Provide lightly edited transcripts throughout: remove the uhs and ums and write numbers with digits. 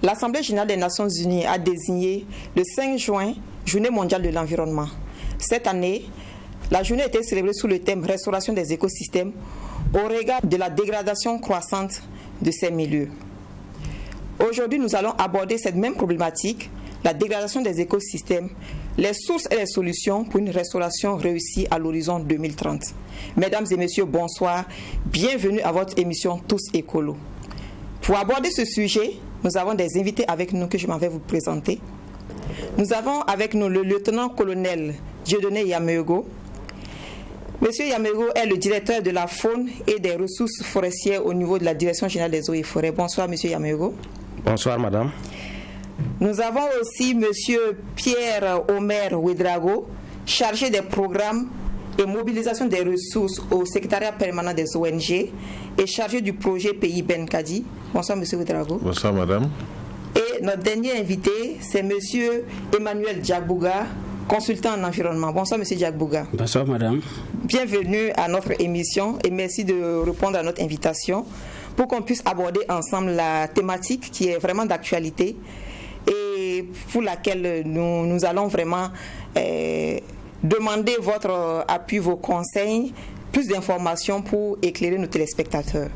l'Assemblée générale des Nations unies a désigné le 5 juin Journée mondiale de l'environnement. Cette année, la journée a été célébrée sous le thème Restauration des écosystèmes au regard de la dégradation croissante de ces milieux. Aujourd'hui, nous allons aborder cette même problématique, la dégradation des écosystèmes, les sources et les solutions pour une restauration réussie à l'horizon 2030. Mesdames et messieurs, bonsoir. Bienvenue à votre émission Tous Écolos. Pour aborder ce sujet, nous avons des invités avec nous que je m'en vais vous présenter. Nous avons avec nous le lieutenant-colonel Dieudonné Yameogo. Monsieur Yameogo est le directeur de la faune et des ressources forestières au niveau de la Direction générale des eaux et forêts. Bonsoir, monsieur Yameogo. Bonsoir, madame. Nous avons aussi monsieur Pierre-Omer Ouedraogo, chargé des programmes et mobilisation des ressources au secrétariat permanent des ONG et chargé du projet Pays Benkadi. Bonsoir, monsieur Ouedraogo. Bonsoir, madame. Et notre dernier invité, c'est monsieur Emmanuel Diagbouga, consultant en environnement. Bonsoir, monsieur Diagbouga. Bonsoir, madame. Bienvenue à notre émission et merci de répondre à notre invitation pour qu'on puisse aborder ensemble la thématique qui est vraiment d'actualité et pour laquelle nous allons vraiment demander votre appui, vos conseils, plus d'informations pour éclairer nos téléspectateurs.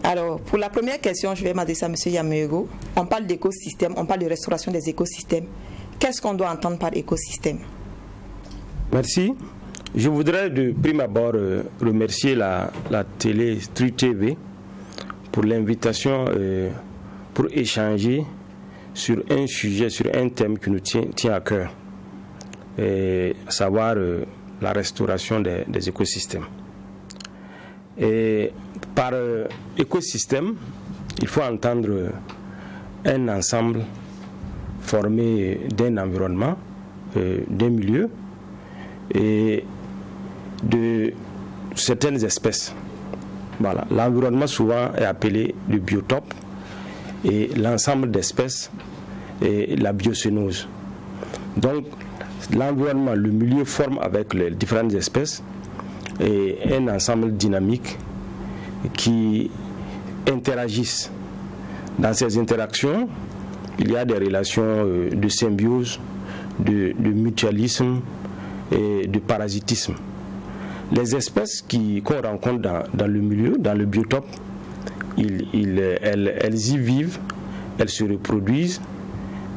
Alors, pour la première question, je vais m'adresser à M. Yameogo. On parle d'écosystème, on parle de restauration des écosystèmes. Qu'est-ce qu'on doit entendre par écosystème? Merci. Je voudrais de prime abord remercier la télé Tru TV pour l'invitation pour échanger sur un sujet, sur un thème qui nous tient à cœur, à savoir la restauration des écosystèmes. Et par écosystème, il faut entendre un ensemble formé d'un environnement, d'un milieu et de certaines espèces. Voilà. L'environnement souvent est appelé le biotope et l'ensemble d'espèces est la biocénose. Donc l'environnement, le milieu forme avec les différentes espèces et un ensemble dynamique qui interagissent. Dans ces interactions, il y a des relations de symbiose, de mutualisme et de parasitisme. Les espèces qu'on rencontre dans le milieu, dans le biotope, elles y vivent, elles se reproduisent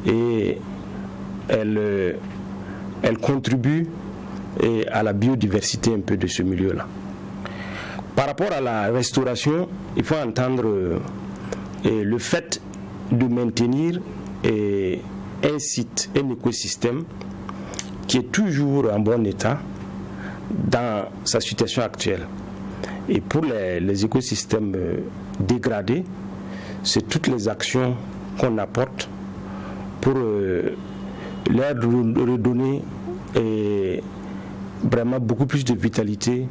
et elles contribuent à la biodiversité un peu de ce milieu-là. Par rapport à la restauration, il faut entendre le fait de maintenir un site, un écosystème qui est toujours en bon état dans sa situation actuelle. Et pour les écosystèmes dégradés, c'est toutes les actions qu'on apporte pour leur redonner vraiment beaucoup plus de vitalité,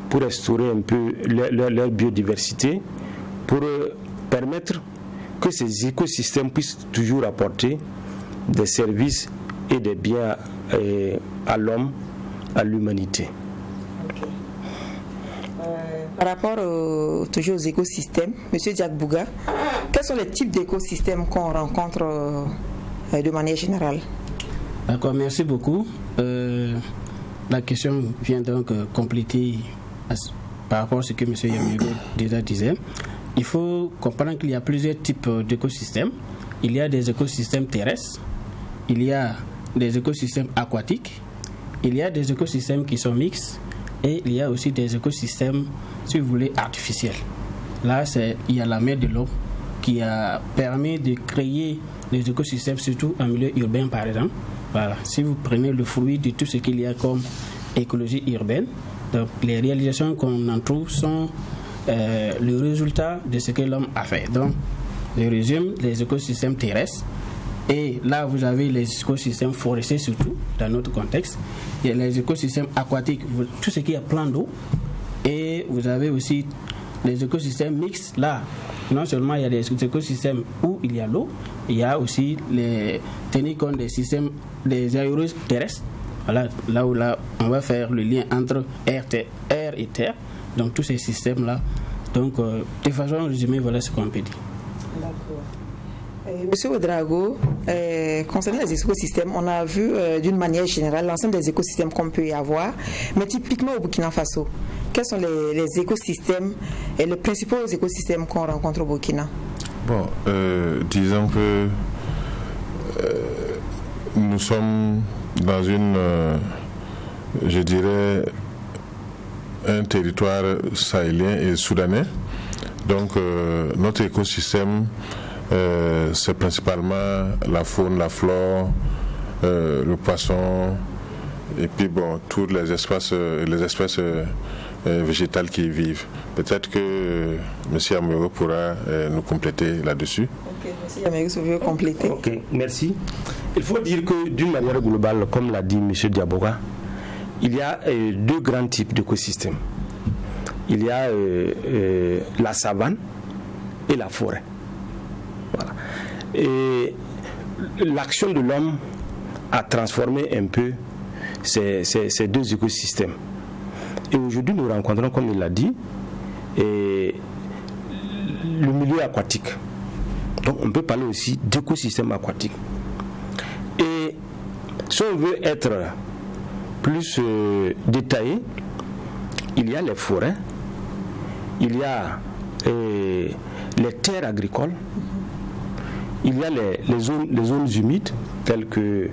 pour restaurer un peu leur biodiversité, pour permettre que ces écosystèmes puissent toujours apporter des services et des biens à l'homme, à l'humanité. Okay. Par rapport toujours aux écosystèmes, M. Diagbouga, quels sont les types d'écosystèmes qu'on rencontre de manière générale? D'accord, merci beaucoup. La question vient donc compléter par rapport à ce que M. Yameogo déjà disait. Il faut comprendre qu'il y a plusieurs types d'écosystèmes. Il y a des écosystèmes terrestres, il y a des écosystèmes aquatiques, il y a des écosystèmes qui sont mixtes et il y a aussi des écosystèmes, si vous voulez, artificiels. Là, il y a la mer de l'eau qui a permis de créer des écosystèmes, surtout en milieu urbain par exemple. Voilà. Si vous prenez le fruit de tout ce qu'il y a comme écologie urbaine, donc les réalisations qu'on en trouve sont le résultat de ce que l'homme a fait. Donc, je résume les écosystèmes terrestres. Et là, vous avez les écosystèmes forestiers surtout, dans notre contexte. Il y a les écosystèmes aquatiques, tout ce qui est plan d'eau. Et vous avez aussi les écosystèmes mixtes. Là, non seulement il y a des écosystèmes où il y a l'eau, il y a aussi les tenir compte des systèmes, des aérosol terrestres. Voilà, là, on va faire le lien entre air et terre. Donc, tous ces systèmes-là. Donc, de façon résumée, voilà ce qu'on peut dire. D'accord. Monsieur Ouedraogo, concernant les écosystèmes, on a vu d'une manière générale l'ensemble des écosystèmes qu'on peut y avoir, mais typiquement au Burkina Faso, quels sont les écosystèmes et les principaux écosystèmes qu'on rencontre au Burkina? Bon, disons que nous sommes dans je dirais, un territoire sahélien et soudanais. Donc, notre écosystème, c'est principalement la faune, la flore, le poisson, et puis bon, toutes les espèces végétales qui y vivent. Peut-être que M. Amoureux pourra nous compléter là-dessus. Ok, M. Amoureux, vous voulez compléter. Ok, merci. Il faut dire que d'une manière globale, comme l'a dit M. Diaboga, il y a deux grands types d'écosystèmes. Il y a la savane et la forêt. Voilà. Et l'action de l'homme a transformé un peu ces deux écosystèmes. Et aujourd'hui, nous rencontrons, comme il l'a dit, le milieu aquatique. Donc, on peut parler aussi d'écosystème aquatique. Et si on veut être plus détaillé, il y a les forêts, il y a les terres agricoles, il y a les zones humides, telles que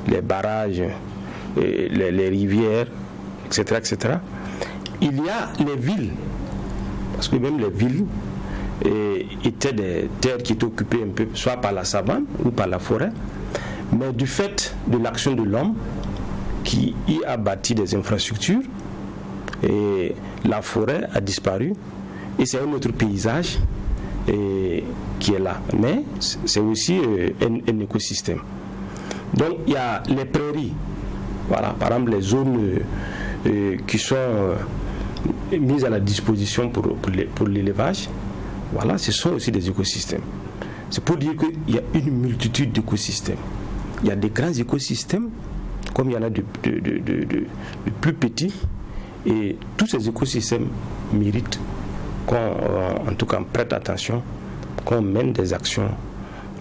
les barrages, les rivières, etc., etc. Il y a les villes, parce que même les villes étaient des terres qui étaient occupées un peu, soit par la savane ou par la forêt, mais du fait de l'action de l'homme qui y a bâti des infrastructures, et la forêt a disparu, et c'est un autre paysage qui est là, mais c'est aussi un écosystème. Donc il y a les prairies, voilà, par exemple les zones qui sont mises à la disposition pour l'élevage, voilà, ce sont aussi des écosystèmes. C'est pour dire qu'il y a une multitude d'écosystèmes. Il y a des grands écosystèmes, comme il y en a de plus petits, et tous ces écosystèmes méritent qu'on, en tout cas, prête attention, qu'on mène des actions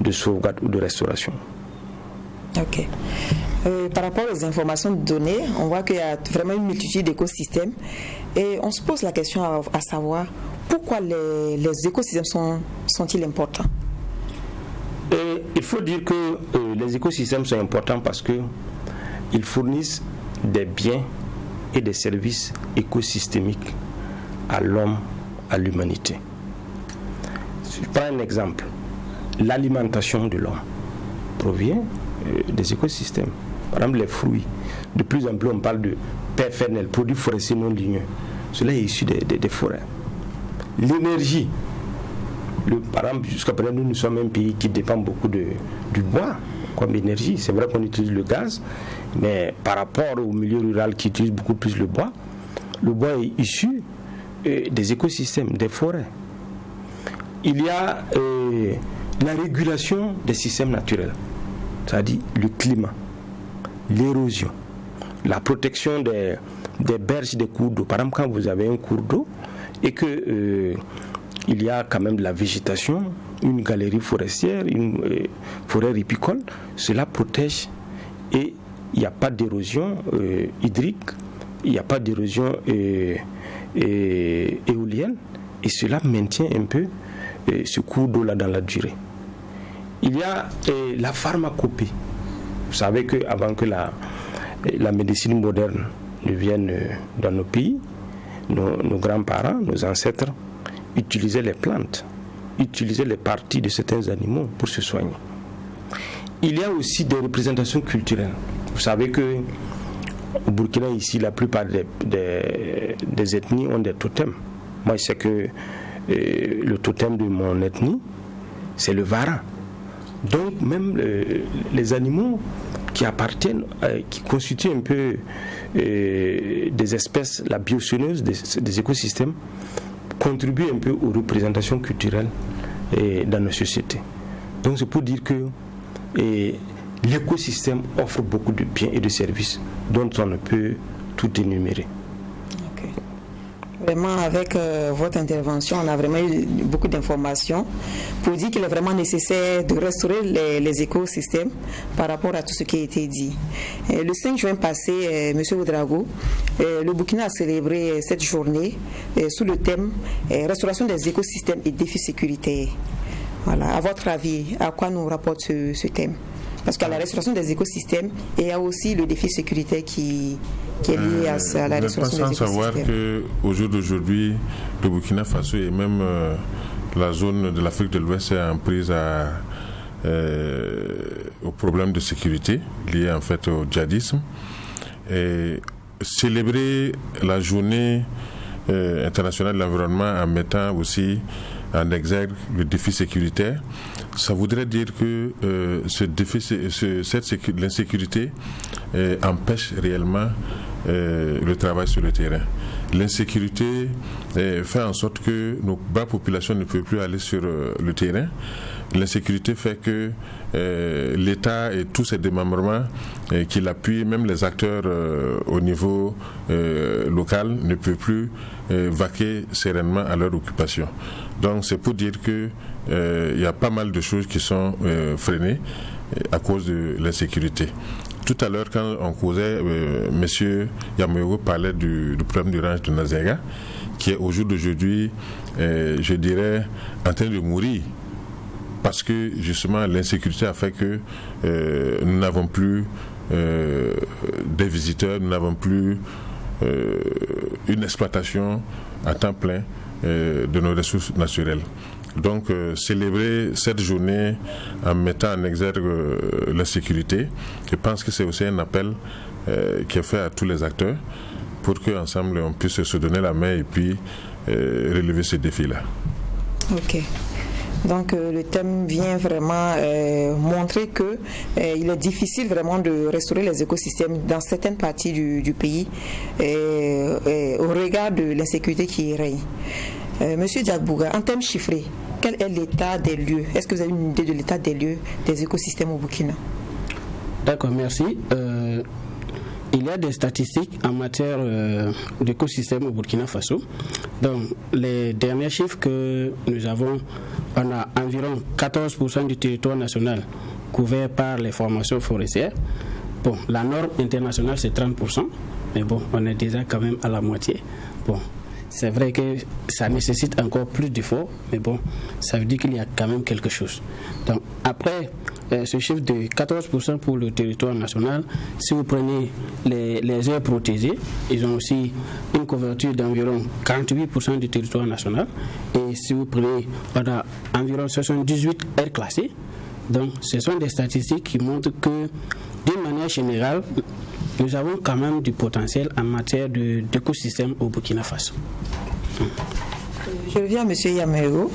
de sauvegarde ou de restauration. Ok. Par rapport aux informations données, on voit qu'il y a vraiment une multitude d'écosystèmes et on se pose la question à savoir pourquoi les écosystèmes sont-ils importants? Il faut dire que les écosystèmes sont importants parce qu'ils fournissent des biens et des services écosystémiques à l'homme, à l'humanité. Je prends un exemple. L'alimentation de l'homme provient des écosystèmes. Par exemple, les fruits. De plus en plus, on parle de PFNL, produits forestiers non ligneux. Cela est issu des forêts. L'énergie. Par exemple, jusqu'à présent, nous sommes un pays qui dépend beaucoup du bois comme énergie. C'est vrai qu'on utilise le gaz, mais par rapport au milieu rural qui utilise beaucoup plus le bois est issu des écosystèmes, des forêts. Il y a la régulation des systèmes naturels, c'est-à-dire le climat, l'érosion, la protection des berges, des cours d'eau. Par exemple, quand vous avez un cours d'eau et que il y a quand même de la végétation, une galerie forestière, une forêt ripicole, cela protège et il n'y a pas d'érosion hydrique, il n'y a pas d'érosion éolienne et cela maintient un peu ce cours d'eau-là dans la durée. Il y a la pharmacopée. Vous savez qu'avant que la médecine moderne ne vienne dans nos pays, nos grands-parents, nos ancêtres, utilisaient les plantes, utilisaient les parties de certains animaux pour se soigner. Il y a aussi des représentations culturelles. Vous savez que au Burkina, ici, la plupart des ethnies ont des totems. Moi, je sais que le totem de mon ethnie, c'est le vara. Donc, même les animaux qui appartiennent, qui constituent un peu des espèces, la biocénose des écosystèmes, contribuent un peu aux représentations culturelles dans nos sociétés. Donc, c'est pour dire que l'écosystème offre beaucoup de biens et de services dont on ne peut tout énumérer. Ok. Vraiment, avec votre intervention, on a vraiment eu beaucoup d'informations pour dire qu'il est vraiment nécessaire de restaurer les écosystèmes par rapport à tout ce qui a été dit. Le 5 juin passé, M. Ouedraogo, le Burkina a célébré cette journée sous le thème restauration des écosystèmes et défis sécuritaires. Voilà. À votre avis, à quoi nous rapporte ce thème? Parce qu'à la restauration des écosystèmes, il y a aussi le défi sécuritaire qui est lié à la restauration des écosystèmes. Sans savoir qu'au jour d'aujourd'hui, le Burkina Faso et même la zone de l'Afrique de l'Ouest est en prise aux problèmes de sécurité liés en fait au djihadisme. Et célébrer la journée internationale de l'environnement en mettant aussi en exergue le défi sécuritaire, ça voudrait dire que l'insécurité empêche réellement le travail sur le terrain. L'insécurité fait en sorte que nos bas populations ne peuvent plus aller sur le terrain. L'insécurité fait que l'État et tous ses démembrements qui l'appuient, même les acteurs au niveau local, ne peuvent plus vaquer sereinement à leur occupation. Donc c'est pour dire que il y a pas mal de choses qui sont freinées à cause de l'insécurité. Tout à l'heure, quand on causait, M. Yamoyogo parlait du problème du ranch de Nazenga, qui est au jour d'aujourd'hui, je dirais, en train de mourir. Parce que justement l'insécurité a fait que nous n'avons plus des visiteurs, nous n'avons plus une exploitation à temps plein de nos ressources naturelles. Donc célébrer cette journée en mettant en exergue l'insécurité, je pense que c'est aussi un appel qui est fait à tous les acteurs pour qu'ensemble on puisse se donner la main et puis relever ce défi-là. Ok. Donc le thème vient vraiment montrer que il est difficile vraiment de restaurer les écosystèmes dans certaines parties du pays au regard de l'insécurité qui règne. Monsieur Diagbouga, en termes chiffrés, quel est l'état des lieux? Est-ce que vous avez une idée de l'état des lieux des écosystèmes au Burkina? D'accord, merci. Il y a des statistiques en matière d'écosystèmes au Burkina Faso. Donc, les derniers chiffres que nous avons, on a environ 14% du territoire national couvert par les formations forestières. Bon, la norme internationale, c'est 30%, mais bon, on est déjà quand même à la moitié. Bon, c'est vrai que ça nécessite encore plus d'efforts, mais bon, ça veut dire qu'il y a quand même quelque chose. Donc, après ce chiffre de 14% pour le territoire national, si vous prenez les aires protégées, ils ont aussi une couverture d'environ 48% du territoire national. Et si vous prenez, on a environ 78 aires classées. Donc, ce sont des statistiques qui montrent que, d'une manière générale, nous avons quand même du potentiel en matière d'écosystème au Burkina Faso. Je reviens à M. Yamoyogo.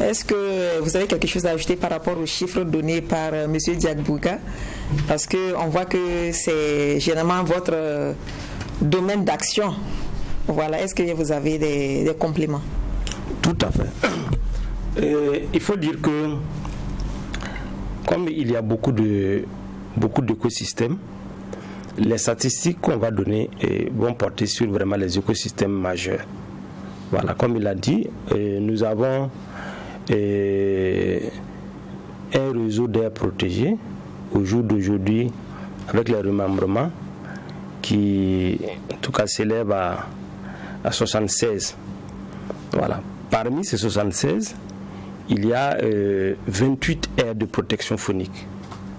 Est-ce que vous avez quelque chose à ajouter par rapport aux chiffres donnés par M. Diagbouga? Parce qu'on voit que c'est généralement votre domaine d'action. Voilà. Est-ce que vous avez des compléments? Tout à fait. Il faut dire que comme il y a beaucoup d'écosystèmes, les statistiques qu'on va donner vont porter sur vraiment les écosystèmes majeurs. Voilà, comme il a dit, nous avons un réseau d'aires protégées au jour d'aujourd'hui avec les remembrements qui en tout cas s'élève à 76. Voilà. Parmi ces 76, il y a 28 aires de protection faunique.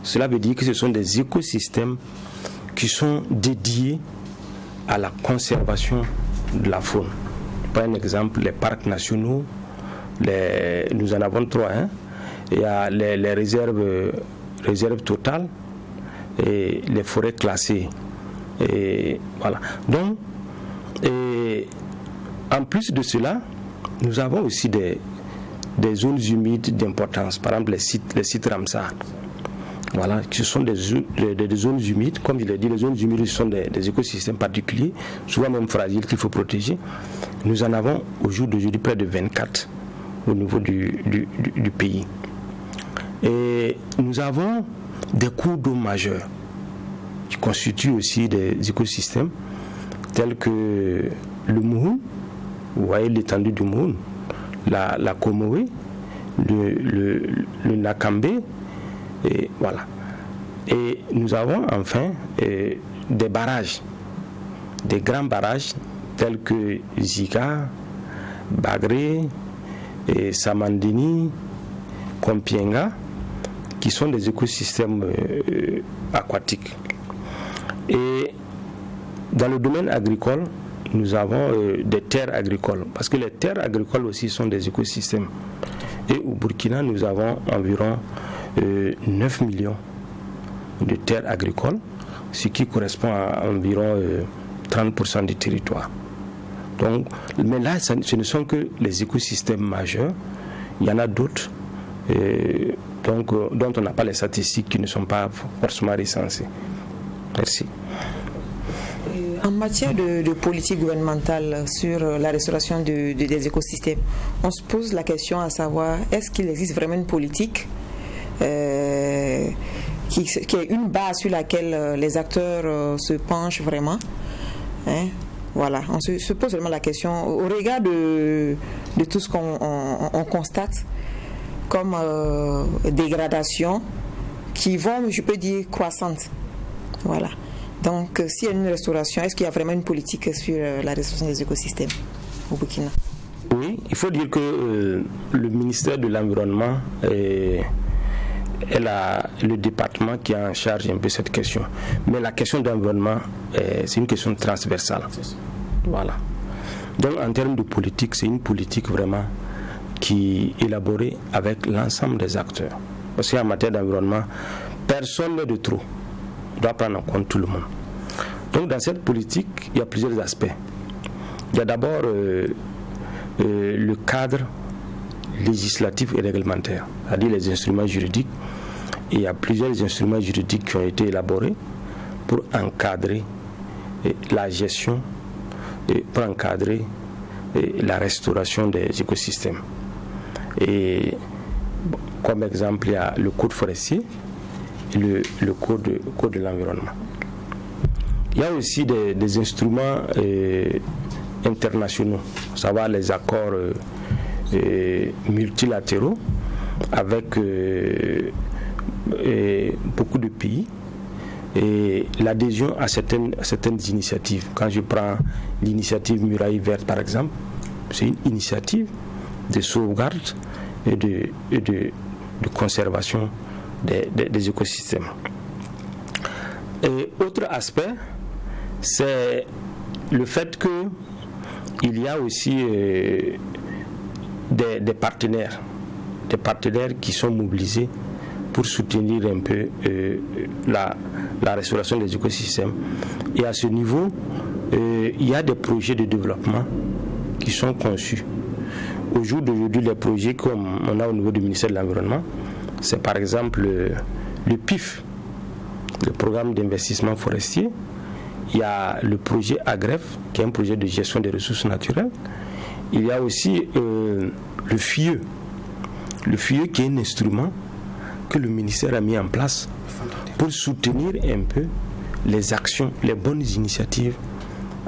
Cela veut dire que ce sont des écosystèmes qui sont dédiés à la conservation de la faune. Par exemple, les parcs nationaux, nous en avons 3. Il y a les réserves totales et les forêts classées. Et voilà. Donc, en plus de cela, nous avons aussi des zones humides d'importance. Par exemple, les sites Ramsar. Voilà, qui sont des zones humides. Comme je l'ai dit, les zones humides sont des écosystèmes particuliers, souvent même fragiles, qu'il faut protéger. Nous en avons au jour d'aujourd'hui près de 24 au niveau du pays. Et nous avons des cours d'eau majeurs qui constituent aussi des écosystèmes tels que le Mouhou, vous voyez l'étendue du Moun, la Komoé, le Nakambe, et voilà. Et nous avons enfin des barrages, des grands barrages tels que Ziga, Bagré, et Samandini, Kompienga, qui sont des écosystèmes aquatiques. Et dans le domaine agricole, nous avons des terres agricoles, parce que les terres agricoles aussi sont des écosystèmes. Et au Burkina, nous avons environ 9 millions de terres agricoles, ce qui correspond à environ 30% du territoire. Donc, mais là, ce ne sont que les écosystèmes majeurs. Il y en a d'autres dont on n'a pas les statistiques, qui ne sont pas forcément recensées. Merci. En matière de politique gouvernementale sur la restauration des écosystèmes, on se pose la question à savoir, est-ce qu'il existe vraiment une politique qui est une base sur laquelle les acteurs se penchent vraiment, hein? Voilà, on se pose vraiment la question au regard de tout ce qu'on constate comme dégradation qui vont, je peux dire, croissantes. Voilà. Donc, s'il y a une restauration, est-ce qu'il y a vraiment une politique sur la restauration des écosystèmes au Burkina? Oui, il faut dire que le ministère de l'Environnement est le département qui a en charge un peu cette question. Mais la question de l'environnement, c'est une question transversale. Voilà. Donc, en termes de politique, c'est une politique vraiment qui est élaborée avec l'ensemble des acteurs. Parce qu'en matière d'environnement, personne n'est de trop. On doit prendre en compte tout le monde. Donc, dans cette politique, il y a plusieurs aspects. Il y a d'abord le cadre législatif et réglementaire, c'est-à-dire les instruments juridiques. Et il y a plusieurs instruments juridiques qui ont été élaborés pour encadrer la gestion et pour encadrer la restauration des écosystèmes. Et comme exemple, il y a le code forestier et le code de l'environnement. Il y a aussi des instruments internationaux, à savoir les accords multilatéraux avec beaucoup de pays et l'adhésion à certaines initiatives. Quand je prends l'initiative Muraille Verte par exemple, c'est une initiative de sauvegarde et de conservation des écosystèmes. Et autre aspect, c'est le fait qu'il y a aussi des partenaires qui sont mobilisés pour soutenir un peu la restauration des écosystèmes. Et à ce niveau, il y a des projets de développement qui sont conçus. Au jour d'aujourd'hui, les projets comme on a au niveau du ministère de l'Environnement, c'est par exemple le PIF, le programme d'investissement forestier. Il y a le projet AGREF, qui est un projet de gestion des ressources naturelles. Il y a aussi le FIE. Le FIE qui est un instrument que le ministère a mis en place pour soutenir un peu les actions, les bonnes initiatives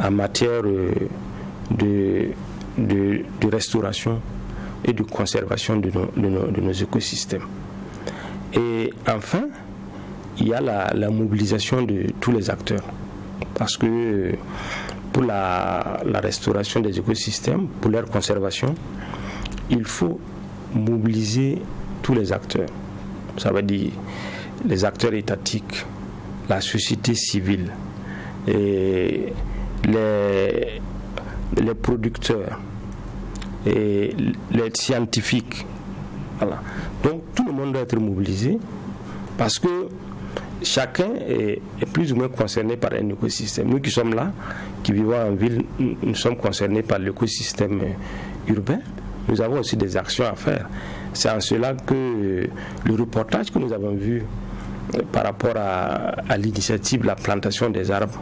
en matière de restauration et de conservation de nos écosystèmes. Et enfin, il y a la mobilisation de tous les acteurs. Parce que pour la restauration des écosystèmes, pour leur conservation, il faut mobiliser tous les acteurs. Ça veut dire les acteurs étatiques, la société civile, et les producteurs, et les scientifiques. Voilà. Donc tout le monde doit être mobilisé parce que chacun est plus ou moins concerné par un écosystème. Nous qui sommes là, qui vivons en ville, nous sommes concernés par l'écosystème urbain. Nous avons aussi des actions à faire. C'est en cela que le reportage que nous avons vu par rapport à l'initiative de la plantation des arbres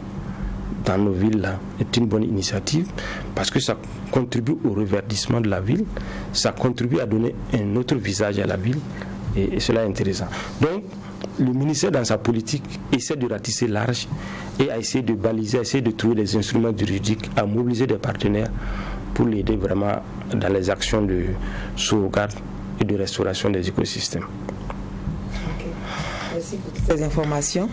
dans nos villes là, est une bonne initiative parce que ça contribue au reverdissement de la ville, ça contribue à donner un autre visage à la ville et cela est intéressant. Donc, le ministère dans sa politique essaie de ratisser large et à essayer de baliser, à essayer de trouver des instruments juridiques, à mobiliser des partenaires pour l'aider vraiment dans les actions de sauvegarde et de restauration des écosystèmes. Merci pour toutes ces informations.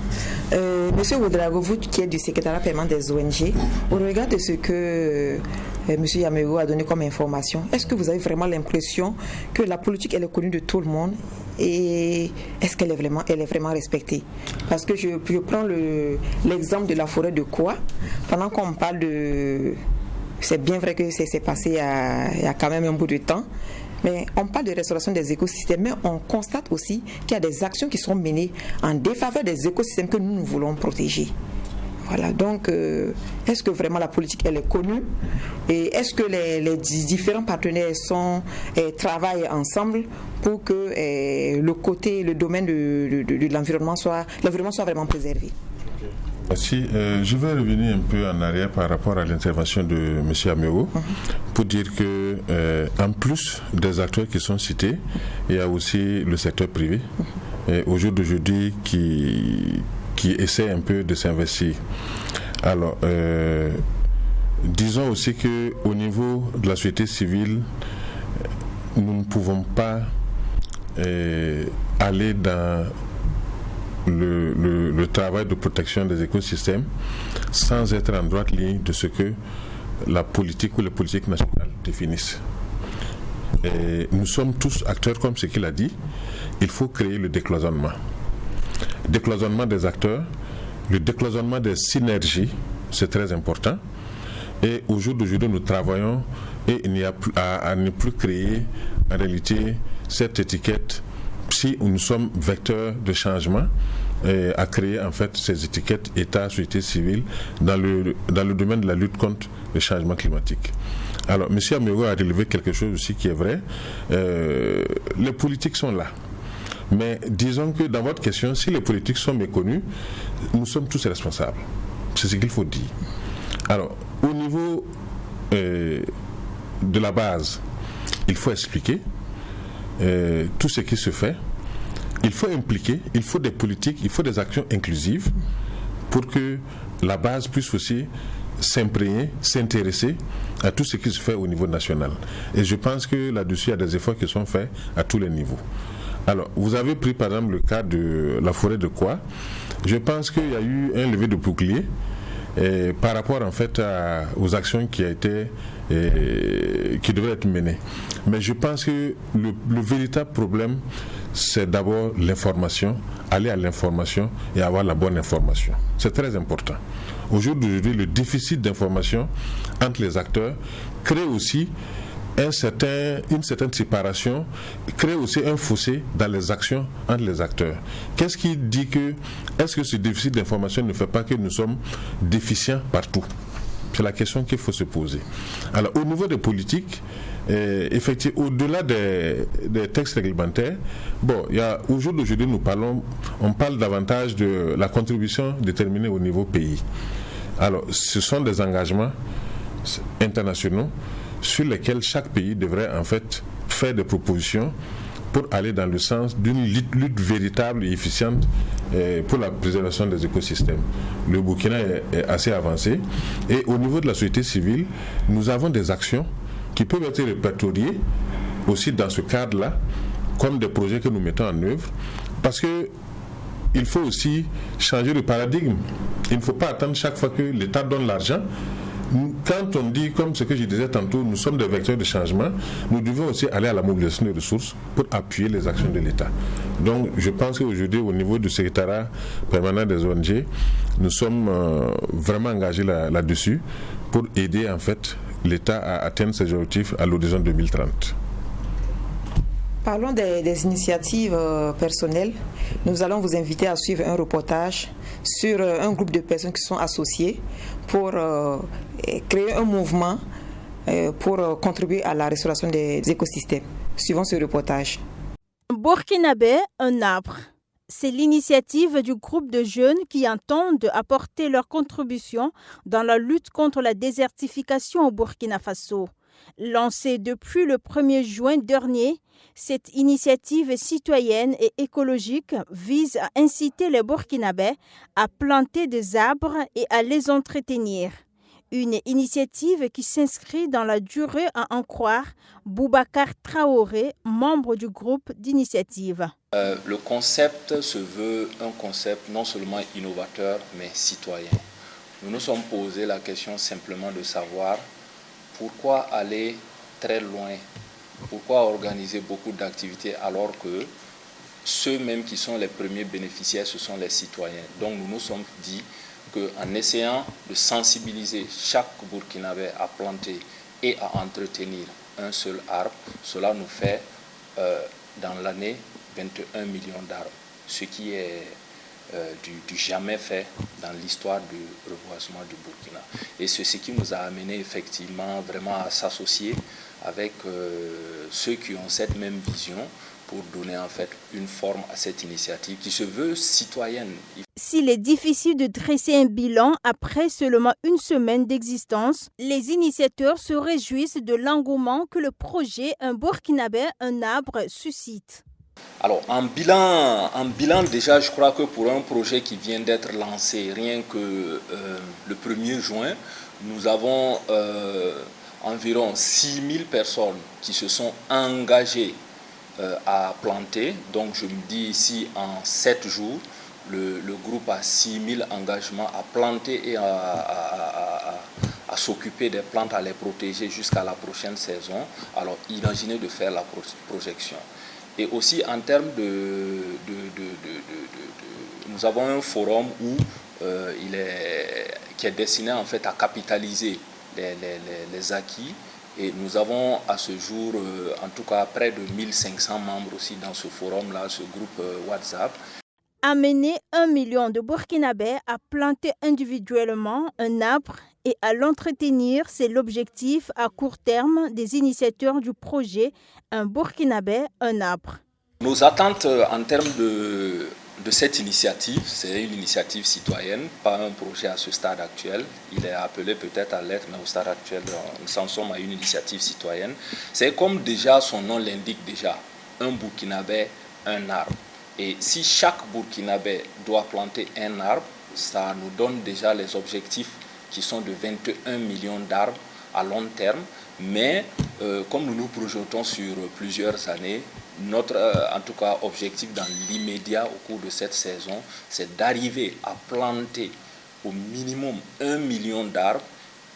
Monsieur Ouédraogo, vous qui êtes du secrétariat permanent des ONG, au regard de ce que Monsieur Yamégo a donné comme information, est-ce que vous avez vraiment l'impression que la politique elle est connue de tout le monde et est-ce qu'elle est vraiment respectée? Parce que je prends l'exemple de la forêt de Koa. Pendant qu'on parle de... C'est bien vrai que c'est passé il y a quand même un bout de temps. Mais on parle de restauration des écosystèmes, mais on constate aussi qu'il y a des actions qui sont menées en défaveur des écosystèmes que nous voulons protéger. Voilà, donc est-ce que vraiment la politique elle est connue et est-ce que les différents partenaires travaillent ensemble pour que le domaine de l'environnement soit vraiment préservé? Merci. Je vais revenir un peu en arrière par rapport à l'intervention de M. Yamégo pour dire que en plus des acteurs qui sont cités, il y a aussi le secteur privé au jour d'aujourd'hui qui essaie un peu de s'investir. Alors, disons aussi qu'au niveau de la société civile, nous ne pouvons pas aller dans le travail de protection des écosystèmes sans être en droite ligne de ce que la politique ou les politiques nationales définissent. Et nous sommes tous acteurs, comme ce qu'il a dit. Il faut créer le décloisonnement. Décloisonnement des acteurs, le décloisonnement des synergies, c'est très important. Et au jour d'aujourd'hui, nous travaillons et il n'y a plus à ne plus créer en réalité cette étiquette. Si nous sommes vecteurs de changement, à créer en fait ces étiquettes État, société civile dans le domaine de la lutte contre le changement climatique. Alors, M. Yamégo a relevé quelque chose aussi qui est vrai. Les politiques sont là. Mais disons que dans votre question, si les politiques sont méconnues, nous sommes tous responsables. C'est ce qu'il faut dire. Alors, au niveau de la base, il faut expliquer tout ce qui se fait. Il faut impliquer, il faut des politiques, il faut des actions inclusives pour que la base puisse aussi s'imprégner, s'intéresser à tout ce qui se fait au niveau national. Et je pense que là-dessus, il y a des efforts qui sont faits à tous les niveaux. Alors, vous avez pris par exemple le cas de la forêt de Koa. Je pense qu'il y a eu un levé de bouclier par rapport en fait aux actions qui devraient être menées. Mais je pense que le véritable problème, c'est d'abord l'information, aller à l'information et avoir la bonne information. C'est très important. Aujourd'hui, le déficit d'information entre les acteurs crée aussi une certaine séparation, crée aussi un fossé dans les actions entre les acteurs. Qu'est-ce qui dit est-ce que ce déficit d'information ne fait pas que nous sommes déficients partout? C'est la question qu'il faut se poser. Alors, au niveau des politiques, effectivement, au-delà des textes réglementaires, au jour d'aujourd'hui, on parle davantage de la contribution déterminée au niveau pays. Alors, ce sont des engagements internationaux sur lesquels chaque pays devrait en fait faire des propositions pour aller dans le sens d'une lutte véritable et efficiente pour la préservation des écosystèmes. Le Burkina est assez avancé et au niveau de la société civile, nous avons des actions qui peuvent être répertoriées aussi dans ce cadre-là, comme des projets que nous mettons en œuvre, parce que il faut aussi changer le paradigme. Il ne faut pas attendre chaque fois que l'État donne l'argent. Quand on dit, comme ce que je disais tantôt, nous sommes des vecteurs de changement, nous devons aussi aller à la mobilisation des ressources pour appuyer les actions de l'État. Donc, je pense qu'aujourd'hui, au niveau du secrétariat permanent des ONG, nous sommes vraiment engagés là-dessus pour aider en fait l'État à atteindre ses objectifs à l'horizon 2030. Parlons des initiatives personnelles. Nous allons vous inviter à suivre un reportage sur un groupe de personnes qui sont associées pour créer un mouvement pour contribuer à la restauration des écosystèmes. Suivons ce reportage. Burkinabé, un arbre. C'est l'initiative du groupe de jeunes qui entendent apporter leur contribution dans la lutte contre la désertification au Burkina Faso. Lancée depuis le 1er juin dernier, cette initiative citoyenne et écologique vise à inciter les Burkinabés à planter des arbres et à les entretenir. Une initiative qui s'inscrit dans la durée à en croire Boubacar Traoré, membre du groupe d'initiative. Le concept se veut un concept non seulement innovateur, mais citoyen. Nous nous sommes posé la question simplement de savoir pourquoi aller très loin, pourquoi organiser beaucoup d'activités alors que ceux-mêmes qui sont les premiers bénéficiaires, ce sont les citoyens. Donc nous nous sommes dit qu'en essayant de sensibiliser chaque Burkinabé à planter et à entretenir un seul arbre, cela nous fait dans l'année 21 millions d'arbres, ce qui est du jamais fait dans l'histoire du reboisement du Burkina. Et c'est ce qui nous a amené effectivement vraiment à s'associer avec ceux qui ont cette même vision pour donner en fait une forme à cette initiative qui se veut citoyenne. S'il est difficile de dresser un bilan après seulement une semaine d'existence, les initiateurs se réjouissent de l'engouement que le projet Un Burkinabé, un arbre suscite. Alors en bilan déjà, je crois que pour un projet qui vient d'être lancé, rien que le 1er juin, nous avons environ 6000 personnes qui se sont engagées à planter. Donc je me dis ici en 7 jours, le groupe a 6000 engagements à planter et à s'occuper des plantes, à les protéger jusqu'à la prochaine saison. Alors imaginez de faire la projection. Et aussi en termes nous avons un forum où qui est destiné en fait à capitaliser les acquis. Et nous avons à ce jour, en tout cas, près de 1500 membres aussi dans ce forum-là, ce groupe WhatsApp. Amener 1 million de Burkinabés à planter individuellement un arbre et à l'entretenir, c'est l'objectif à court terme des initiateurs du projet Un Burkinabé, un arbre. Nos attentes en termes de cette initiative, c'est une initiative citoyenne, pas un projet à ce stade actuel. Il est appelé peut-être à l'être, mais au stade actuel, nous en sommes à une initiative citoyenne. C'est comme déjà son nom l'indique déjà, un Burkinabé, un arbre. Et si chaque Burkinabé doit planter un arbre, ça nous donne déjà les objectifs qui sont de 21 millions d'arbres à long terme. Mais comme nous nous projetons sur plusieurs années, notre en tout cas objectif dans l'immédiat au cours de cette saison, c'est d'arriver à planter au minimum 1 million d'arbres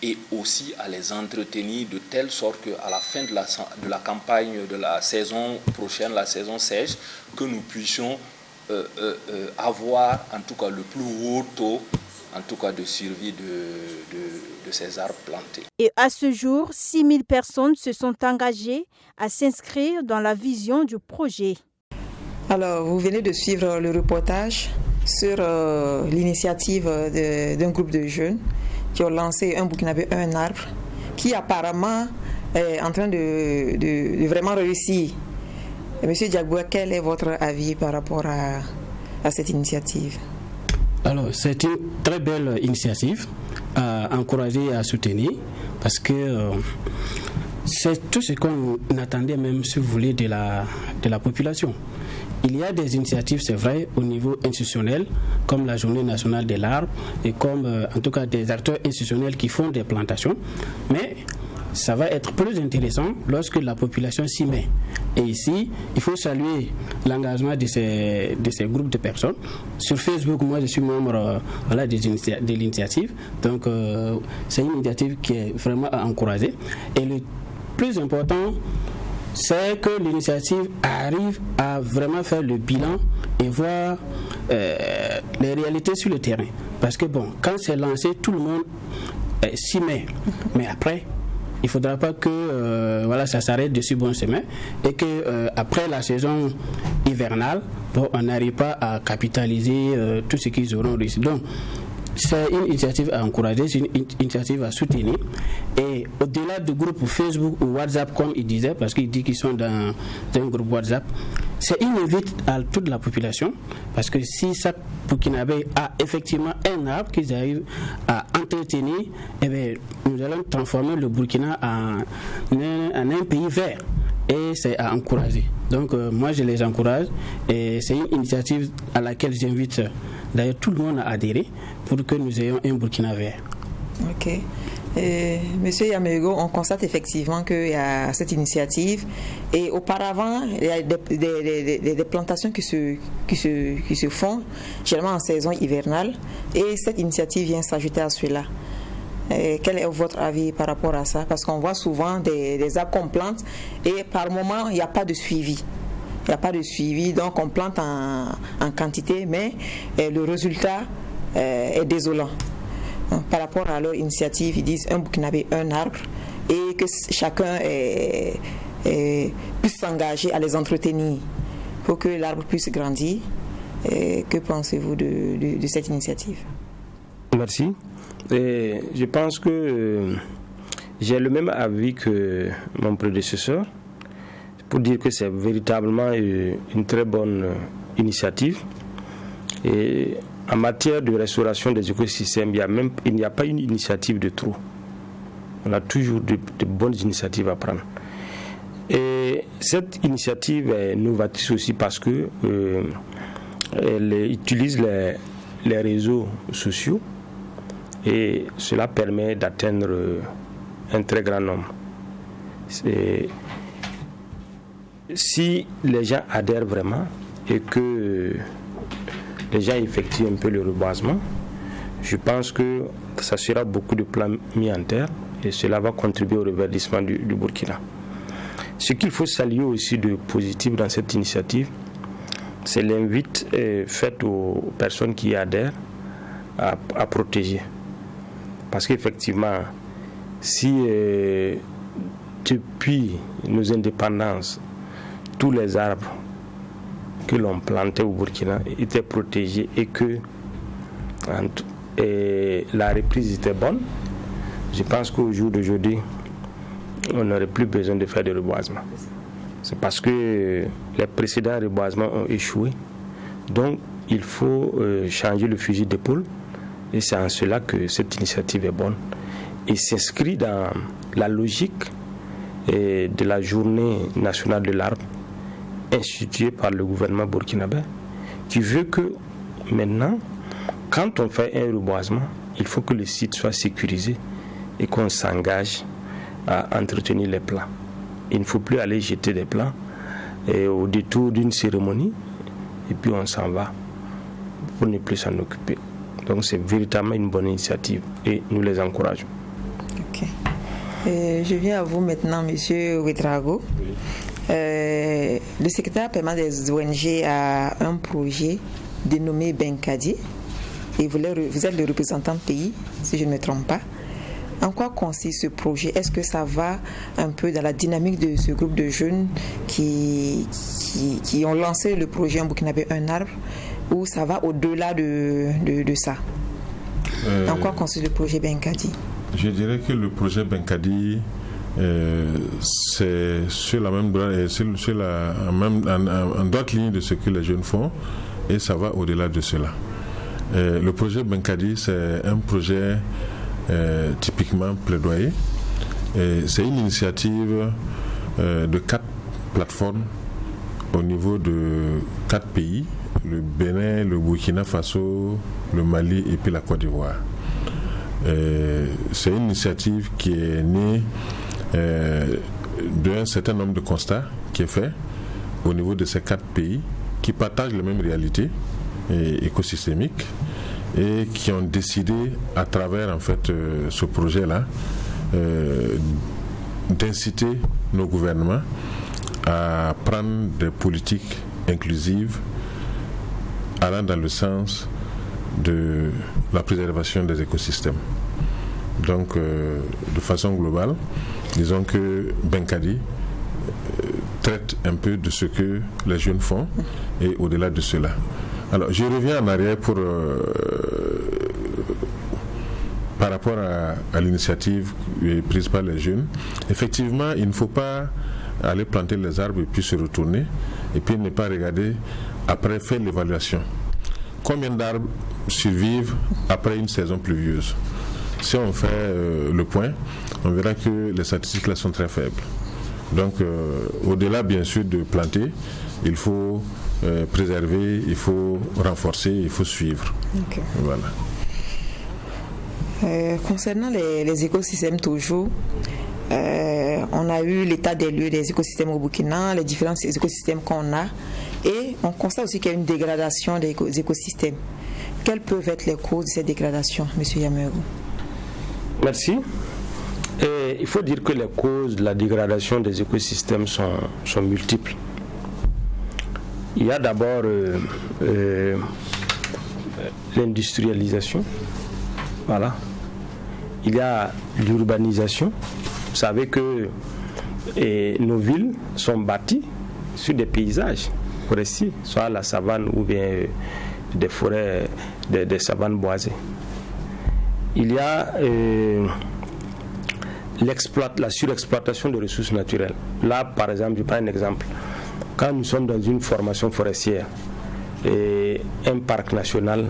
et aussi à les entretenir de telle sorte qu'à la fin de la campagne de la saison prochaine, la saison sèche, que nous puissions avoir en tout cas le plus haut taux en tout cas de survie de ces arbres plantés. Et à ce jour, 6000 personnes se sont engagées à s'inscrire dans la vision du projet. Alors, vous venez de suivre le reportage sur l'initiative d'un groupe de jeunes qui ont lancé Un Burkinabé, un arbre, qui apparemment est en train de vraiment réussir. Et Monsieur Diagboua, quel est votre avis par rapport à cette initiative? Alors, c'est une très belle initiative à encourager et à soutenir parce que c'est tout ce qu'on attendait même, si vous voulez, de la population. Il y a des initiatives, c'est vrai, au niveau institutionnel, comme la Journée nationale de l'arbre et comme, en tout cas, des acteurs institutionnels qui font des plantations. Mais ça va être plus intéressant lorsque la population s'y met. Et ici, il faut saluer l'engagement de ces groupes de personnes. Sur Facebook, moi, je suis membre de l'initiative. Donc, c'est une initiative qui est vraiment à encourager. Et le plus important, c'est que l'initiative arrive à vraiment faire le bilan et voir les réalités sur le terrain. Parce que, bon, quand c'est lancé, tout le monde s'y met. Mais après, il ne faudra pas que ça s'arrête de si bon chemin et que après la saison hivernale, on n'arrive pas à capitaliser tout ce qu'ils auront réussi. Donc, c'est une initiative à encourager, c'est une initiative à soutenir. Et au-delà du groupe Facebook ou WhatsApp, comme il disait, parce qu'il dit qu'ils sont dans un groupe WhatsApp, c'est une invite à toute la population, parce que si chaque Burkinabé a effectivement un arbre qu'ils arrivent à entretenir, eh bien, nous allons transformer le Burkina en un pays vert. Et c'est à encourager. Donc moi je les encourage et c'est une initiative à laquelle j'invite d'ailleurs tout le monde à adhérer pour que nous ayons un Burkina vert. Ok. Monsieur Yamego, on constate effectivement qu'il y a cette initiative et auparavant, il y a des plantations qui se font généralement en saison hivernale et cette initiative vient s'ajouter à cela. Quel est votre avis par rapport à ça? Parce qu'on voit souvent des arbres qu'on plante et par moment, il n'y a pas de suivi. Il n'y a pas de suivi, donc on plante en quantité, mais le résultat est désolant. Par rapport à leur initiative, ils disent un Burkinabé, un arbre, et que chacun puisse s'engager à les entretenir pour que l'arbre puisse grandir. Que pensez-vous de cette initiative? Merci. Je pense que j'ai le même avis que mon prédécesseur pour dire que c'est véritablement une très bonne initiative. Et en matière de restauration des écosystèmes, il n'y a pas une initiative de trop. On a toujours de bonnes initiatives à prendre. Et cette initiative est novatrice aussi parce que elle utilise les réseaux sociaux et cela permet d'atteindre un très grand nombre. Si les gens adhèrent vraiment et que les gens effectuent un peu le reboisement, je pense que ça sera beaucoup de plans mis en terre et cela va contribuer au reverdissement du Burkina. Ce qu'il faut saluer aussi de positif dans cette initiative, c'est l'invite faite aux personnes qui adhèrent à protéger. Parce qu'effectivement, si depuis nos indépendances, tous les arbres que l'on plantait au Burkina étaient protégés et que la reprise était bonne, je pense qu'au jour d'aujourd'hui, on n'aurait plus besoin de faire de reboisement. C'est parce que les précédents reboisements ont échoué. Donc, il faut changer le fusil d'épaule. Et c'est en cela que cette initiative est bonne. Et s'inscrit dans la logique de la journée nationale de l'arbre instituée par le gouvernement burkinabé, qui veut que maintenant, quand on fait un reboisement, il faut que le site soit sécurisé et qu'on s'engage à entretenir les plants. Il ne faut plus aller jeter des plants au détour d'une cérémonie et puis on s'en va pour ne plus s'en occuper. Donc c'est véritablement une bonne initiative et nous les encourageons. Ok. Je viens à vous maintenant, Monsieur Ouedraogo. Oui. Le secrétaire permanent des ONG a un projet dénommé Benkadi et vous êtes le représentant pays, si je ne me trompe pas. En quoi consiste ce projet? Est-ce que ça va un peu dans la dynamique de ce groupe de jeunes qui ont lancé le projet En Burkinabé un arbre, ou ça va au-delà de ça? En quoi consiste le projet Benkadi? Je dirais que le projet Benkadi c'est sur la même en droite ligne de ce que les jeunes font et ça va au-delà de cela. Le projet Benkadi, c'est un projet typiquement plaidoyer. C'est une initiative de 4 plateformes au niveau de 4 pays, le Bénin, le Burkina Faso, le Mali et puis la Côte d'Ivoire. C'est une initiative qui est née d'un certain nombre de constats qui est fait au niveau de ces 4 pays qui partagent les mêmes réalités écosystémiques et qui ont décidé à travers en fait ce projet-là d'inciter nos gouvernements à prendre des politiques inclusives allant dans le sens de la préservation des écosystèmes. Donc de façon globale, disons que Benkadi traite un peu de ce que les jeunes font et au-delà de cela. Alors, je reviens en arrière par rapport à l'initiative prise par les jeunes. Effectivement, il ne faut pas aller planter les arbres et puis se retourner et puis ne pas regarder après faire l'évaluation. Combien d'arbres survivent après une saison pluvieuse? Si on fait le point, on verra que les statistiques là sont très faibles. Donc, au-delà bien sûr de planter, il faut préserver, il faut renforcer, il faut suivre. Okay. Voilà. Concernant les écosystèmes toujours, on a eu l'état des lieux des écosystèmes au Burkina, les différents écosystèmes qu'on a, et on constate aussi qu'il y a une dégradation des écosystèmes. Quelles peuvent être les causes de cette dégradation, M. Yameru? Merci. Il faut dire que les causes de la dégradation des écosystèmes sont multiples. Il y a d'abord l'industrialisation. Voilà. Il y a l'urbanisation. Vous savez que nos villes sont bâties sur des paysages forestiers, soit la savane ou bien des forêts, des savanes boisées. Il y a la surexploitation des ressources naturelles. Là, par exemple, je prends un exemple. Quand nous sommes dans une formation forestière, un parc national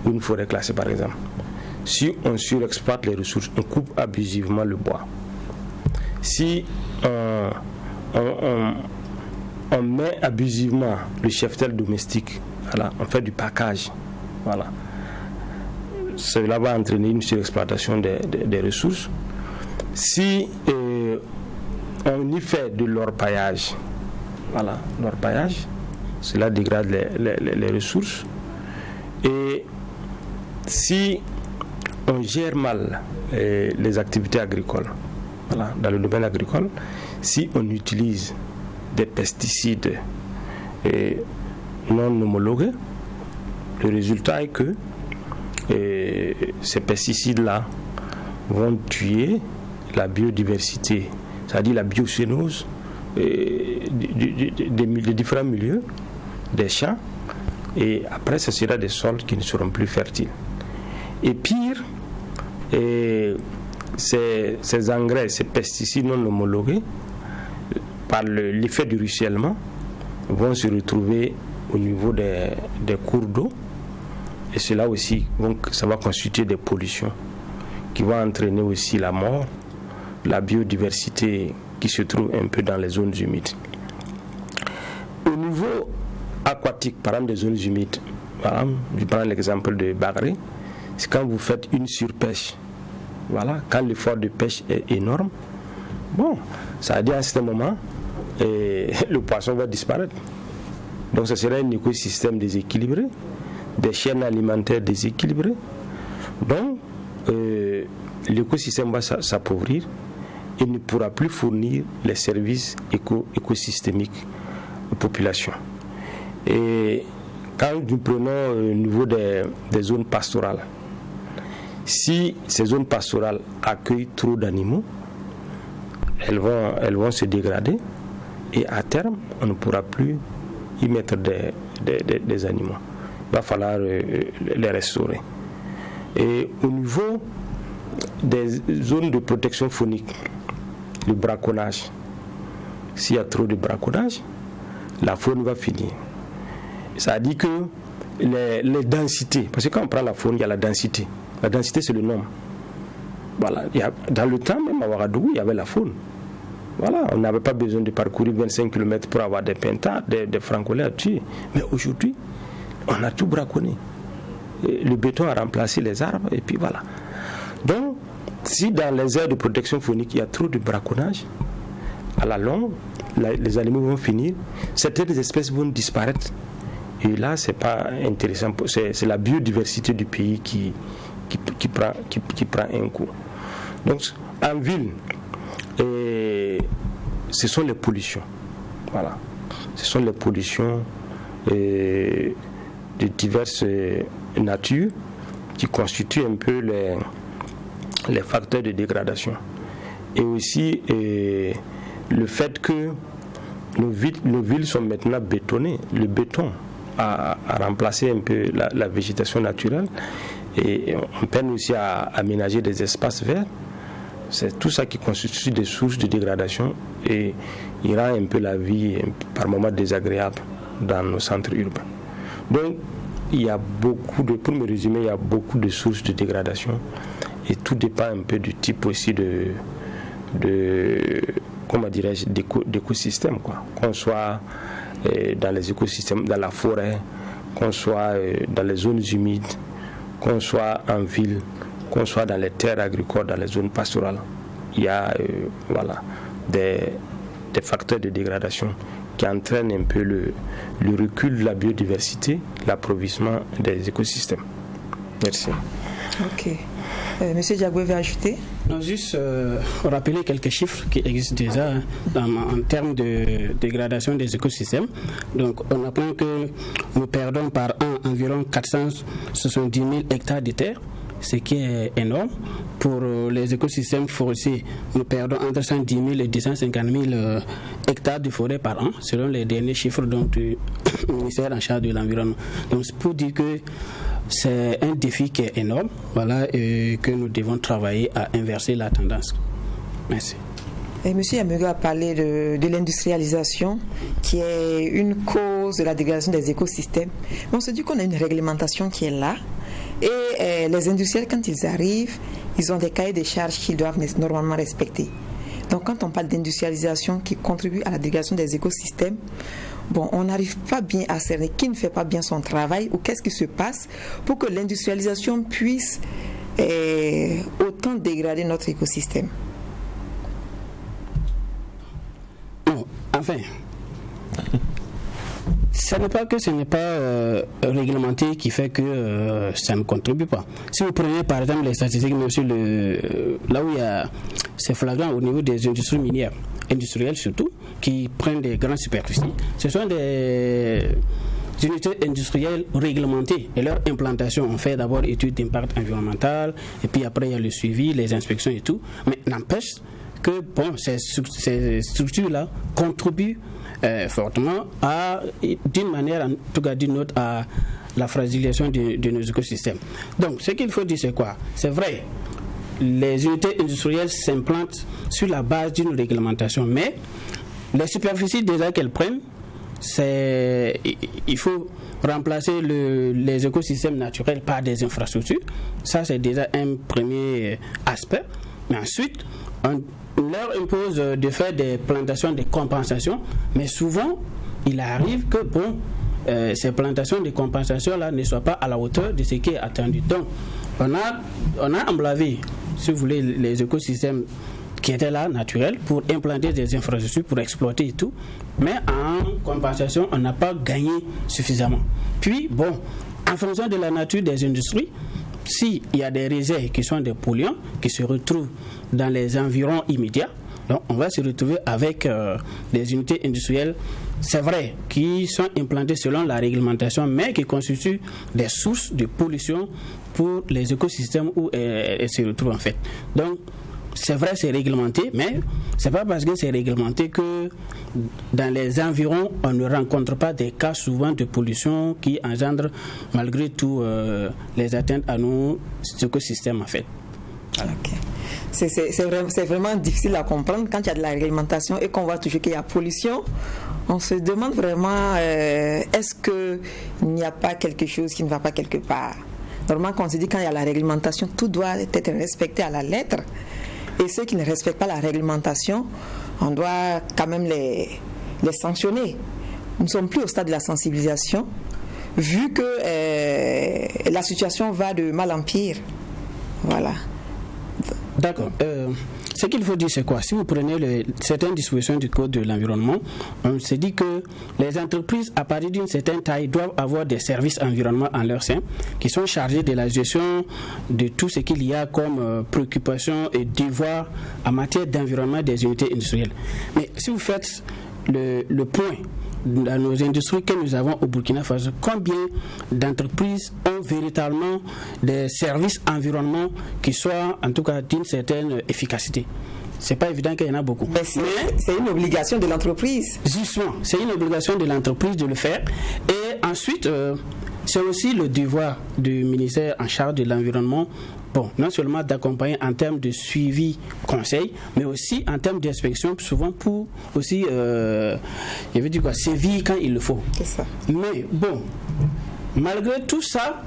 ou une forêt classée, par exemple, si on surexploite les ressources, on coupe abusivement le bois. Si on met abusivement le cheptel domestique, voilà, on fait du package, voilà. Cela va entraîner une surexploitation des ressources. Si on y fait de l'orpaillage, voilà, l'orpaillage, cela dégrade les ressources. Et si on gère mal les activités agricoles, voilà, dans le domaine agricole, si on utilise des pesticides non homologués, le résultat est que ces pesticides-là vont tuer la biodiversité, c'est-à-dire la biocénose des différents milieux, des champs, et après ce sera des sols qui ne seront plus fertiles. Et pire, ces engrais, ces pesticides non homologués, par l'effet du ruissellement, vont se retrouver au niveau des cours d'eau, et cela aussi, ça va constituer des pollutions qui vont entraîner aussi la mort, la biodiversité qui se trouve un peu dans les zones humides. Au niveau aquatique, par exemple des zones humides, voilà, je prends l'exemple de Bagré, c'est quand vous faites une surpêche, voilà, quand l'effort de pêche est énorme, bon, ça veut dire à un certain moment, le poisson va disparaître. Donc ce sera un écosystème déséquilibré, des chaînes alimentaires déséquilibrées. Donc l'écosystème va s'appauvrir et ne pourra plus fournir les services écosystémiques aux populations. Et quand nous prenons au niveau des zones pastorales, si ces zones pastorales accueillent trop d'animaux, elles vont se dégrader et à terme, on ne pourra plus y mettre des animaux. Il va falloir les restaurer. Et au niveau des zones de protection faunique, le braconnage, s'il y a trop de braconnage, la faune va finir. Ça dit que les densités, parce que quand on prend la faune, il y a la densité. La densité, c'est le nombre. Voilà. Dans le temps, même à Ouagadougou, il y avait la faune. Voilà, on n'avait pas besoin de parcourir 25 km pour avoir des pintards, des francolais à tuer. Mais aujourd'hui, on a tout braconné. Et le béton a remplacé les arbres, et puis voilà. Donc, si dans les aires de protection faunique, il y a trop de braconnage, à la longue, les animaux vont finir, certaines espèces vont disparaître. Et là, c'est pas intéressant. C'est la biodiversité du pays qui prend un coup. Donc, en ville, ce sont les pollutions. Voilà. Ce sont les pollutions de diverses natures qui constituent un peu les facteurs de dégradation. Et aussi le fait que nos villes sont maintenant bétonnées. Le béton a remplacé un peu la végétation naturelle et on peine aussi à aménager des espaces verts. C'est tout ça qui constitue des sources de dégradation et il rend un peu la vie par moments désagréable dans nos centres urbains. Donc il y a beaucoup pour me résumer, il y a beaucoup de sources de dégradation et tout dépend un peu du type aussi d'écosystème, quoi. Qu'on soit dans les écosystèmes, dans la forêt, qu'on soit dans les zones humides, qu'on soit en ville, qu'on soit dans les terres agricoles, dans les zones pastorales. Il y a des facteurs de dégradation qui entraînent un peu le recul de la biodiversité, l'appauvrissement des écosystèmes. Merci. Ok. Monsieur Diagboué veut ajouter? Non, juste rappeler quelques chiffres qui existent déjà en termes de dégradation des écosystèmes. Donc, on apprend que nous perdons par an environ 470 000 hectares de terre, ce qui est énorme. Pour les écosystèmes forestiers, nous perdons entre 110 000 et 250 000 hectares de forêt par an, selon les derniers chiffres du ministère en charge de l'environnement. Donc, c'est pour dire que c'est un défi qui est énorme, et que nous devons travailler à inverser la tendance. Merci. Et M. Yamugo a parlé de l'industrialisation, qui est une cause de la dégradation des écosystèmes. Mais on se dit qu'on a une réglementation qui est là, et les industriels, quand ils arrivent, ils ont des cahiers de charges qu'ils doivent normalement respecter. Donc quand on parle d'industrialisation qui contribue à la dégradation des écosystèmes, on n'arrive pas bien à cerner qui ne fait pas bien son travail ou qu'est-ce qui se passe pour que l'industrialisation puisse autant dégrader notre écosystème. Non, enfin, ce n'est pas réglementé qui fait que ça ne contribue pas. Si vous prenez par exemple les statistiques, même sur là où il y a c'est flagrant au niveau des industries minières, industrielles surtout, qui prennent des grandes superficies, ce sont des unités industrielles réglementées et leur implantation, on fait d'abord études d'impact environnemental et puis après il y a le suivi, les inspections et tout, mais n'empêche que ces structures-là contribuent fortement d'une manière, en tout cas d'une autre, à la fragilisation de nos écosystèmes. Donc ce qu'il faut dire c'est quoi? C'est vrai, les unités industrielles s'implantent sur la base d'une réglementation, mais les superficies déjà qu'elles prennent, il faut remplacer les écosystèmes naturels par des infrastructures. Ça c'est déjà un premier aspect. Mais ensuite, on leur impose de faire des plantations de compensation, mais souvent il arrive que ces plantations de compensation là ne soient pas à la hauteur de ce qui est attendu. Donc on a emblavé, si vous voulez, les écosystèmes qui étaient là, naturels, pour implanter des infrastructures, pour exploiter et tout, mais en compensation on n'a pas gagné suffisamment. Puis en fonction de la nature des industries, s'il y a des rejets qui sont des polluants qui se retrouvent dans les environs immédiats, donc on va se retrouver avec des unités industrielles, c'est vrai, qui sont implantées selon la réglementation, mais qui constituent des sources de pollution pour les écosystèmes où elles se retrouvent en fait. Donc c'est vrai, c'est réglementé, mais c'est pas parce que c'est réglementé que dans les environs on ne rencontre pas des cas souvent de pollution qui engendrent malgré tout les atteintes à nos écosystèmes en fait. Okay. C'est vraiment difficile à comprendre quand il y a de la réglementation et qu'on voit toujours qu'il y a pollution. On se demande vraiment est-ce qu'il n'y a pas quelque chose qui ne va pas quelque part. Normalement, quand on se dit quand il y a la réglementation, tout doit être respecté à la lettre. Et ceux qui ne respectent pas la réglementation, on doit quand même les sanctionner. Nous ne sommes plus au stade de la sensibilisation, vu que la situation va de mal en pire. Voilà. D'accord. Ce qu'il faut dire, c'est quoi? Si vous prenez certaines dispositions du Code de l'environnement, on se dit que les entreprises, à partir d'une certaine taille, doivent avoir des services environnement en leur sein, qui sont chargés de la gestion de tout ce qu'il y a comme préoccupations et devoirs en matière d'environnement des unités industrielles. Mais si vous faites le point dans nos industries que nous avons au Burkina Faso, combien d'entreprises ont véritablement des services environnement qui soient en tout cas d'une certaine efficacité? C'est pas évident qu'il y en a beaucoup. Mais c'est une obligation de l'entreprise. Justement, c'est une obligation de l'entreprise de le faire. Et ensuite, c'est aussi le devoir du ministère en charge de l'environnement, non seulement d'accompagner en termes de suivi, conseil, mais aussi en termes d'inspection, souvent pour aussi, sévir quand il le faut. C'est ça. Mais malgré tout ça,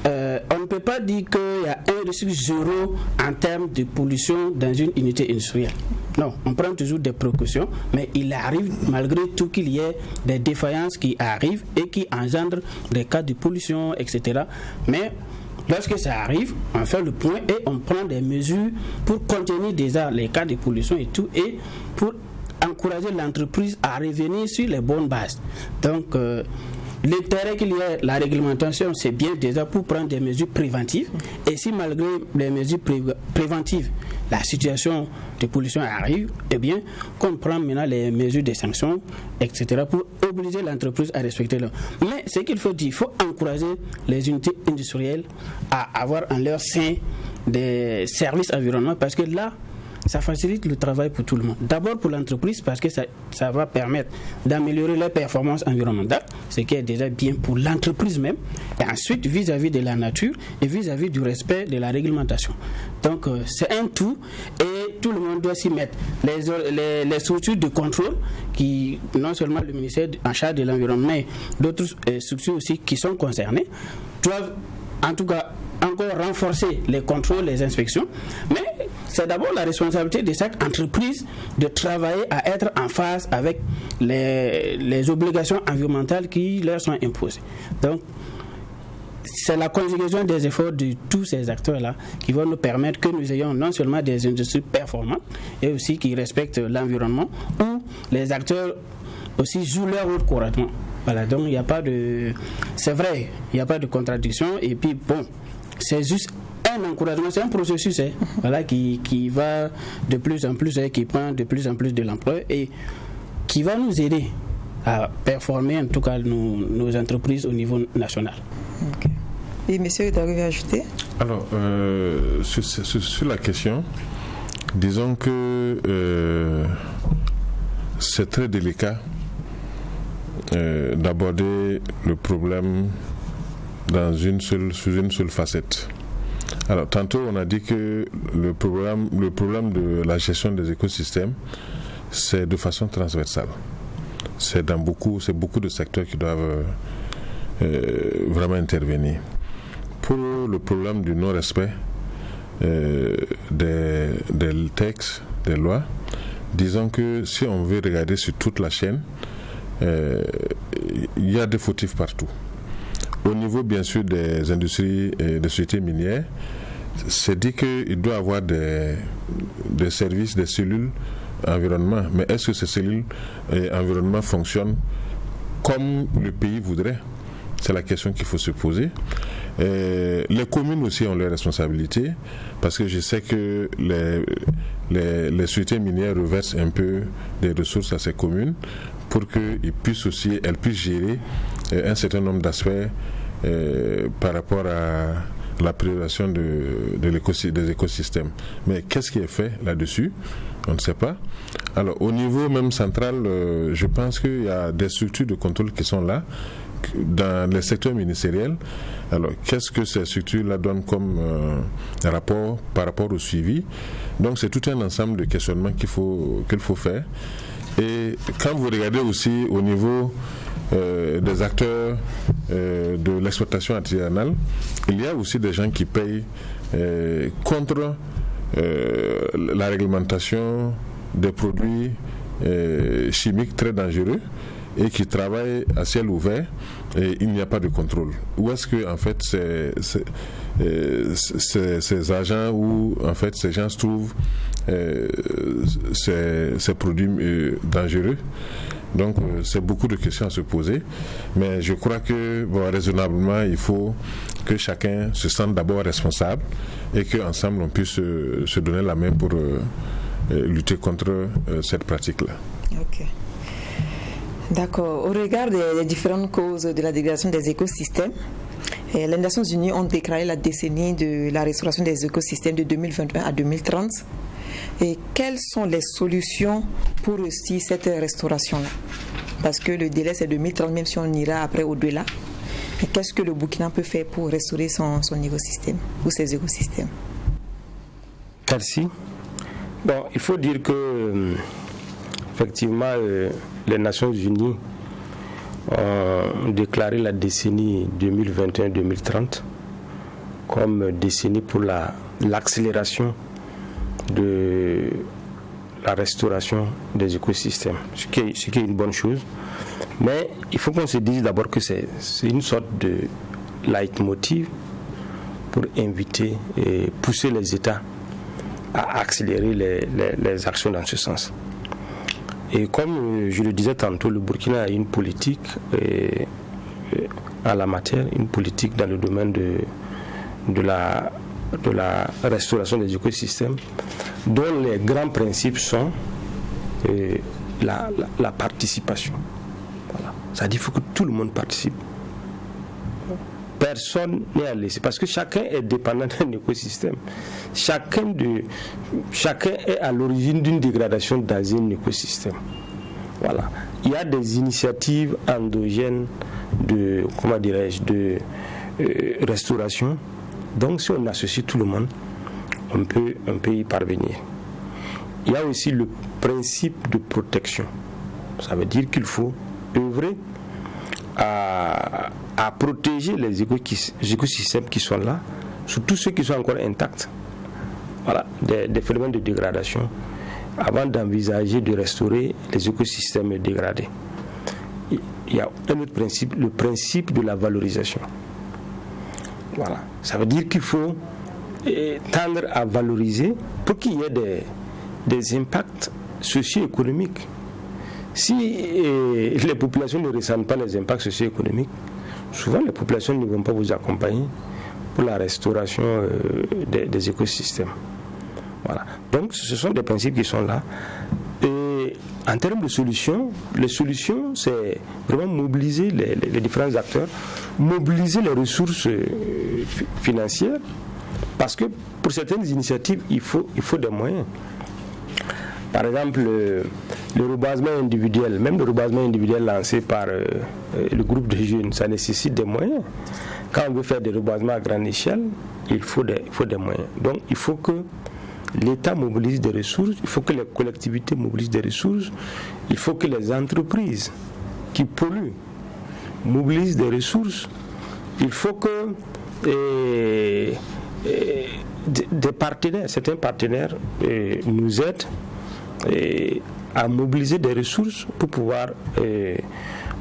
on ne peut pas dire qu'il y a un risque zéro en termes de pollution dans une unité industrielle. Non, on prend toujours des précautions, mais il arrive malgré tout qu'il y ait des défaillances qui arrivent et qui engendrent des cas de pollution, etc. Mais Lorsque ça arrive, on fait le point et on prend des mesures pour contenir déjà les cas de pollution et tout, et pour encourager l'entreprise à revenir sur les bonnes bases. Donc, l'intérêt qu'il y a, la réglementation, c'est bien déjà pour prendre des mesures préventives. Et si malgré les mesures préventives, la situation de pollution arrive, eh bien, qu'on prend maintenant les mesures de sanctions, etc., pour obliger l'entreprise à respecter leur. Mais ce qu'il faut dire, il faut encourager les unités industrielles à avoir en leur sein des services environnementaux, parce que là, ça facilite le travail pour tout le monde. D'abord pour l'entreprise, parce que ça va permettre d'améliorer les performances environnementales, ce qui est déjà bien pour l'entreprise même, et ensuite vis-à-vis de la nature et vis-à-vis du respect de la réglementation. Donc c'est un tout, et tout le monde doit s'y mettre. Les structures de contrôle, qui non seulement le ministère en charge de l'environnement, mais d'autres structures aussi qui sont concernées, doivent en tout cas encore renforcer les contrôles, les inspections, mais c'est d'abord la responsabilité de chaque entreprise de travailler à être en phase avec les obligations environnementales qui leur sont imposées. Donc, c'est la conjugaison des efforts de tous ces acteurs-là qui vont nous permettre que nous ayons non seulement des industries performantes, et aussi qui respectent l'environnement, où les acteurs aussi jouent leur rôle correctement. Voilà, donc il n'y a pas de... C'est vrai, il n'y a pas de contradiction, et puis bon, c'est juste un encouragement, c'est un processus voilà, qui va de plus en plus, qui prend de plus en plus de l'emploi et qui va nous aider à performer en tout cas nos entreprises au niveau national. Okay. Et monsieur, vous avez ajouté? Alors, sur la question, disons que c'est très délicat d'aborder le problème sous une seule facette. Alors, tantôt, on a dit que le problème de la gestion des écosystèmes, c'est de façon transversale. C'est beaucoup de secteurs qui doivent vraiment intervenir. Pour le problème du non-respect des textes, des lois, disons que si on veut regarder sur toute la chaîne, il y a des fautifs partout. Au niveau, bien sûr, des industries et des sociétés minières, c'est dit qu'il doit y avoir des services, des cellules environnement. Mais est-ce que ces cellules environnement fonctionnent comme le pays voudrait? C'est la question qu'il faut se poser. Les communes aussi ont leurs responsabilités, parce que je sais que les sociétés minières reversent un peu des ressources à ces communes pour qu'elles puissent gérer un certain nombre d'aspects par rapport à la préservation des écosystèmes. Mais qu'est-ce qui est fait là-dessus? On ne sait pas. Alors au niveau même central, je pense qu'il y a des structures de contrôle qui sont là dans les secteurs ministériels. Alors qu'est-ce que ces structures-là donnent comme rapport par rapport au suivi? Donc c'est tout un ensemble de questionnements qu'il faut faire. Et quand vous regardez aussi au niveau des acteurs de l'exploitation artisanale, il y a aussi des gens qui payent contre la réglementation des produits chimiques très dangereux et qui travaillent à ciel ouvert et il n'y a pas de contrôle. Où est-ce que en fait ces agents ou en fait ces gens se trouvent ces produits dangereux? Donc c'est beaucoup de questions à se poser, mais je crois que raisonnablement il faut que chacun se sente d'abord responsable et qu'ensemble on puisse se donner la main pour lutter contre cette pratique-là. Ok. D'accord. Au regard des différentes causes de la dégradation des écosystèmes, les Nations Unies ont déclaré la décennie de la restauration des écosystèmes de 2021 à 2030. Et quelles sont les solutions pour réussir cette restauration-là? Parce que le délai c'est 2030, même si on ira après au-delà. Mais qu'est-ce que le Burkina peut faire pour restaurer son écosystème ou ses écosystèmes? Merci. Bon, il faut dire que effectivement les Nations Unies ont déclaré la décennie 2021-2030 comme décennie pour l'accélération de la restauration des écosystèmes, ce qui est une bonne chose. Mais il faut qu'on se dise d'abord que c'est une sorte de leitmotiv pour inviter et pousser les États à accélérer les actions dans ce sens. Et comme je le disais tantôt, le Burkina a une politique en la matière, une politique dans le domaine de la restauration des écosystèmes, dont les grands principes sont la participation. Voilà. C'est-à-dire qu'il faut que tout le monde participe. Personne n'est à laisser, parce que chacun est dépendant d'un écosystème. Chacun est à l'origine d'une dégradation dans un écosystème. Voilà. Il y a des initiatives endogènes de restauration. Donc, si on associe tout le monde, on peut y parvenir. Il y a aussi le principe de protection. Ça veut dire qu'il faut œuvrer à protéger les écosystèmes qui sont là, surtout ceux qui sont encore intacts. Voilà, des phénomènes de dégradation, avant d'envisager de restaurer les écosystèmes dégradés. Il y a un autre principe, le principe de la valorisation. Voilà, ça veut dire qu'il faut tendre à valoriser pour qu'il y ait des impacts socio-économiques. Si les populations ne ressentent pas les impacts socio-économiques, souvent les populations ne vont pas vous accompagner pour la restauration des écosystèmes. Voilà. Donc ce sont des principes qui sont là. Et en termes de solutions, les solutions, c'est vraiment mobiliser les différents acteurs, mobiliser les ressources financières, parce que pour certaines initiatives, il faut des moyens. Par exemple, le reboisement individuel, même le reboisement individuel lancé par le groupe de jeunes, ça nécessite des moyens. Quand on veut faire des reboisements à grande échelle, il faut des moyens. Donc, il faut que l'État mobilise des ressources, il faut que les collectivités mobilisent des ressources, il faut que les entreprises qui polluent mobilisent des ressources, il faut que des partenaires, certains partenaires nous aident à mobiliser des ressources pour pouvoir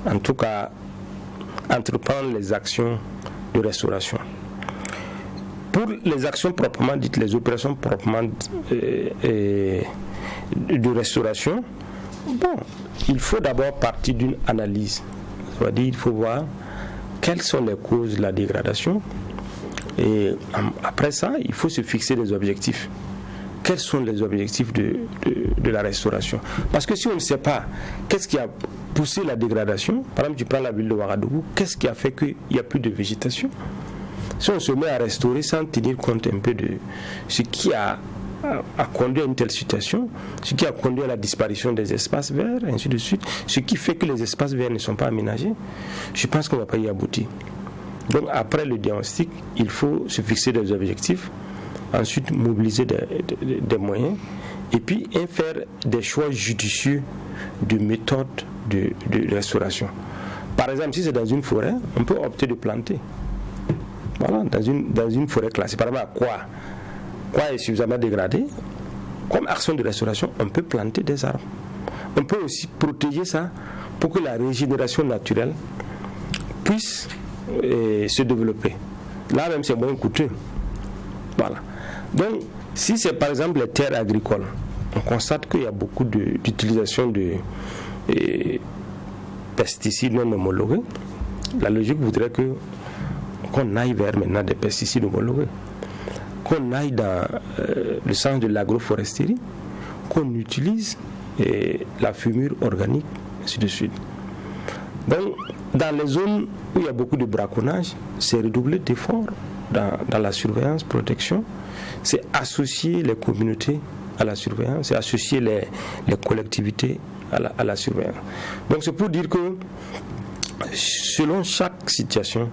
en tout cas entreprendre les actions de restauration. Pour les actions proprement dites, les opérations proprement de restauration, il faut d'abord partir d'une analyse. C'est-à-dire il faut voir quelles sont les causes de la dégradation et après ça, il faut se fixer des objectifs. Quels sont les objectifs de la restauration? Parce que si on ne sait pas qu'est-ce qui a poussé la dégradation, par exemple tu prends la ville de Ouagadougou, qu'est-ce qui a fait qu'il n'y a plus de végétation? Si on se met à restaurer sans tenir compte un peu de ce qui a conduit à une telle situation, ce qui a conduit à la disparition des espaces verts, ainsi de suite, ce qui fait que les espaces verts ne sont pas aménagés, je pense qu'on ne va pas y aboutir. Donc après le diagnostic, il faut se fixer des objectifs, ensuite mobiliser des moyens, et puis faire des choix judicieux de méthodes de restauration. Par exemple, si c'est dans une forêt, on peut opter de planter. Voilà, dans une forêt classée. Par exemple, quoi est suffisamment dégradé, comme action de restauration, on peut planter des arbres. On peut aussi protéger ça pour que la régénération naturelle puisse se développer. Là même, c'est moins coûteux. Voilà. Donc, si c'est par exemple les terres agricoles, on constate qu'il y a beaucoup d'utilisation de pesticides non homologués. La logique voudrait qu'on aille vers maintenant des pesticides homologués, qu'on aille dans le sens de l'agroforesterie, qu'on utilise la fumure organique, ainsi de suite. Donc, dans les zones où il y a beaucoup de braconnage, c'est redoubler d'efforts dans la surveillance, protection, c'est associer les communautés à la surveillance, c'est associer les collectivités à la surveillance. Donc, c'est pour dire que selon chaque situation,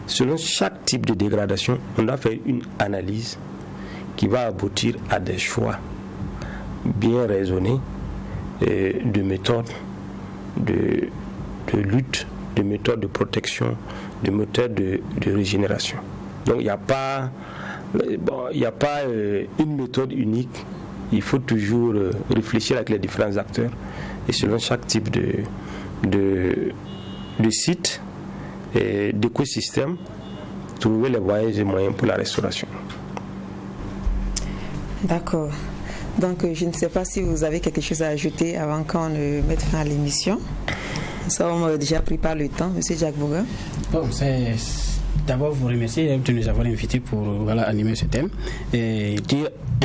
selon chaque type de dégradation, on doit faire une analyse qui va aboutir à des choix bien raisonnés de méthodes de lutte, de méthodes de protection, de méthodes de régénération. Donc il n'y a pas une méthode unique, il faut toujours réfléchir avec les différents acteurs et selon chaque type de site et d'écosystème, trouver les voies et moyens pour la restauration. D'accord. Donc, je ne sais pas si vous avez quelque chose à ajouter avant qu'on ne mette fin à l'émission. Nous sommes déjà pris par le temps. Monsieur Jacques Bouga. Bon, c'est d'abord vous remercier de nous avoir invités pour animer ce thème et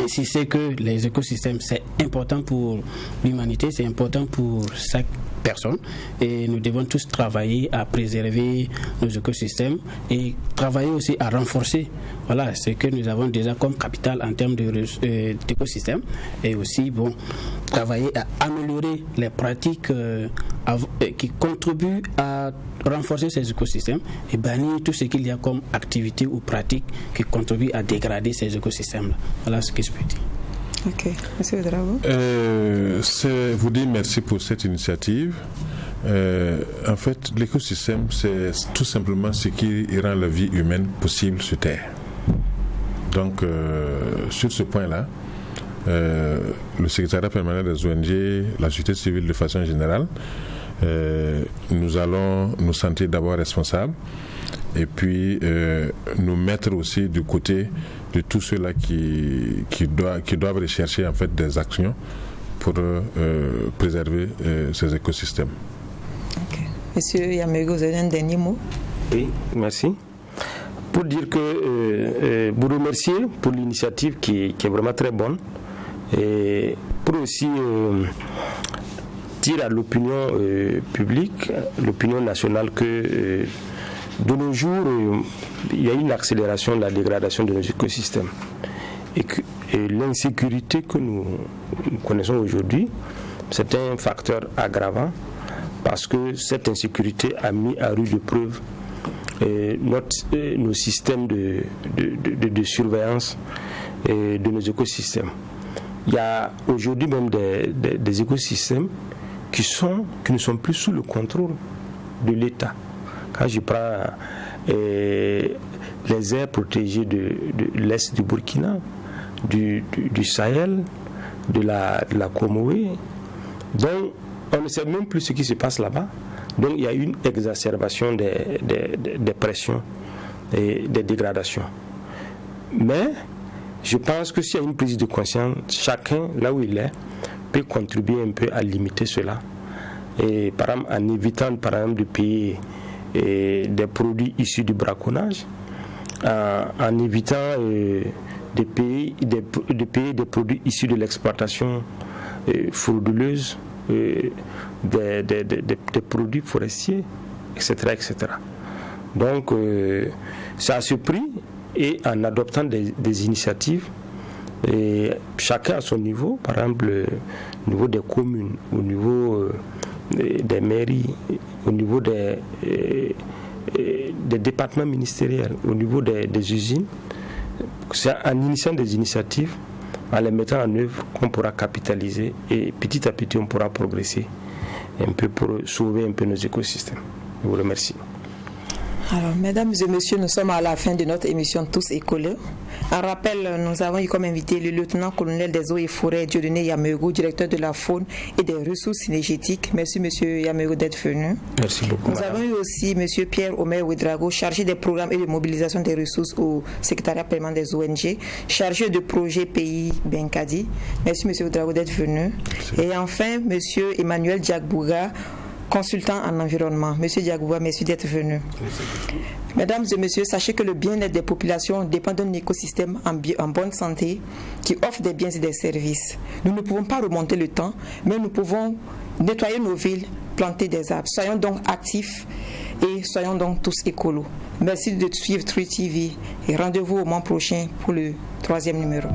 insister que les écosystèmes, c'est important pour l'humanité, c'est important pour chaque personne et nous devons tous travailler à préserver nos écosystèmes et travailler aussi à renforcer ce que nous avons déjà comme capital en termes d'écosystèmes et aussi travailler à améliorer les pratiques qui contribuent à renforcer ces écosystèmes et bannir tout ce qu'il y a comme activité ou pratique qui contribue à dégrader ces écosystèmes. Voilà ce que je peux dire. Ok, monsieur Ouedraogo. Vous dire merci pour cette initiative. En fait, l'écosystème, c'est tout simplement ce qui rend la vie humaine possible sur Terre. Donc, sur ce point-là, le secrétariat permanent des ONG, la société civile de façon générale, nous allons nous sentir d'abord responsables et puis nous mettre aussi du côté de tous ceux-là qui doivent rechercher en fait des actions pour préserver ces écosystèmes. Okay. Monsieur Yamego, vous avez un dernier mot? Oui, merci. Pour dire que vous remercier pour l'initiative qui est vraiment très bonne et pour aussi dire à l'opinion publique, l'opinion nationale que de nos jours, il y a une accélération de la dégradation de nos écosystèmes et l'insécurité que nous connaissons aujourd'hui, c'est un facteur aggravant parce que cette insécurité a mis à rude épreuve nos systèmes de surveillance de nos écosystèmes. Il y a aujourd'hui même des écosystèmes qui ne sont plus sous le contrôle de l'État. Quand je prends les aires protégées de l'Est du Burkina, du Sahel, de la Comoé, donc on ne sait même plus ce qui se passe là-bas. Donc il y a une exacerbation des pressions et des dégradations. Mais je pense que s'il y a une prise de conscience, chacun, là où il est, peut contribuer un peu à limiter cela. Et par exemple, en évitant de payer des produits issus du braconnage, en évitant de payer des produits issus de l'exploitation frauduleuse des produits forestiers, etc. etc. Donc, c'est à ce prix et en adoptant des initiatives, et chacun à son niveau, par exemple au niveau des communes, au niveau des mairies, au niveau des départements ministériels, au niveau des usines, c'est en initiant des initiatives, en les mettant en œuvre, qu'on pourra capitaliser et petit à petit on pourra progresser un peu pour sauver un peu nos écosystèmes. Je vous remercie. Alors, mesdames et messieurs, nous sommes à la fin de notre émission Tous Écoles. En rappel, nous avons eu comme invité le lieutenant-colonel des eaux et forêts Dieudonné Yamego, directeur de la faune et des ressources synergétiques. Merci, monsieur Yamego, d'être venu. Merci beaucoup. Nous avons eu aussi monsieur Pierre-Omer Ouedraogo, chargé des programmes et de mobilisation des ressources au secrétariat permanent des ONG, chargé de projet pays Benkadi. Merci, monsieur Ouedraogo, d'être venu. Merci. Et enfin, monsieur Emmanuel Diagbouga, consultant en environnement. Monsieur Diagbouga, merci d'être venu. Merci. Mesdames et messieurs, sachez que le bien-être des populations dépend d'un écosystème en bonne santé qui offre des biens et des services. Nous ne pouvons pas remonter le temps, mais nous pouvons nettoyer nos villes, planter des arbres. Soyons donc actifs et soyons donc tous écolos. Merci de suivre True TV et rendez-vous au mois prochain pour le 3e numéro.